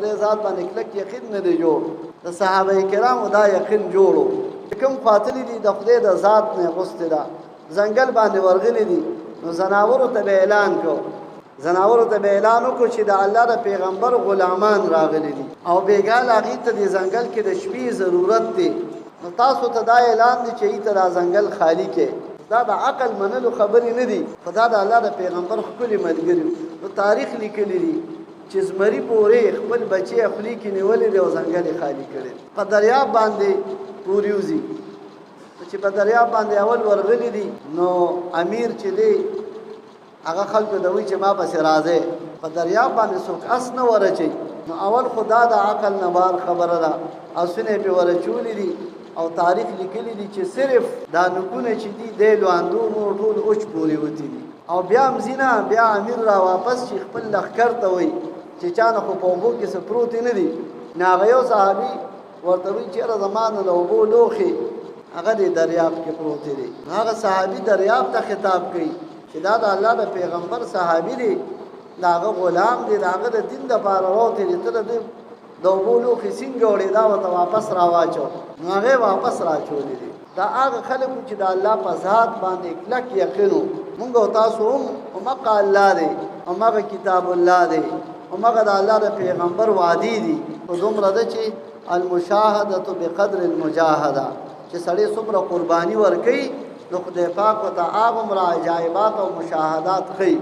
د ذات باندې کلک یقین نه دی جوړ د صحابه کرامو دا یقین جوړو کوم قاتل دي د خدای د ذات نه غوسته ده ځنګل باندې ورغلي دي نو زناورو ته اعلان کو زناورو ته اعلان وکړو چې د الله د پیغمبر غلامان راغلي دي او بیګال هغه ته د ځنګل کې د شپې ضرورت دی نو تاسو ته دا اعلان دی چې ایته دا ځنګل خالی کې دا د عقل منلو خبرې نه دي خدا د الله د پیغمبر خپل ملګری نو تاریخ لیکلی دی چې زمری پورې خپل بچي خپل کې نیولې دی او ځنګل خالی کړي په دریاب باندې پوریوزي چې په دریاب باندې اول ورغلي دي نو امیر چې دی هغه خلکو دوی چې ما پسې راځي په دریاب باندې څوک اس نه ورچي نو اول خدا د عقل نه بار خبره ده اسونه په ورچولې دي او تاریخ لیکلی دي چې صرف دا نکونه چې دي د لواندو نو ټول اوچ پوری وتی دي او بیا مزینا بیا امیر را واپس چې خپل لخر ته وي چې چانه خو په وبو کې سپروت نه دي ناغیو صحابي ورته وی چې زمانه له وبو لوخي هغه د دریاب کې پروت دي هغه صحابي دریاب ته خطاب کوي چې دا د الله د پیغمبر صحابي دي داغه غلام دي داغه د دین د لپاره راوته دي ته د دوبولو خسین جوړې دا وته واپس راواچو هغه واپس راچولې دي دا هغه خلکو چې د الله په ذات باندې کلک یقینو مونږ تاسو هم مقا الله دی هغه کتاب الله دی هغه د الله د پیغمبر وعده دي او دومره ده چې المشاهده بقدر المجاهده چې سړی څومره قرباني ورکړي نو خدای پاک وته هغه عجایبات او مشاهدات کوي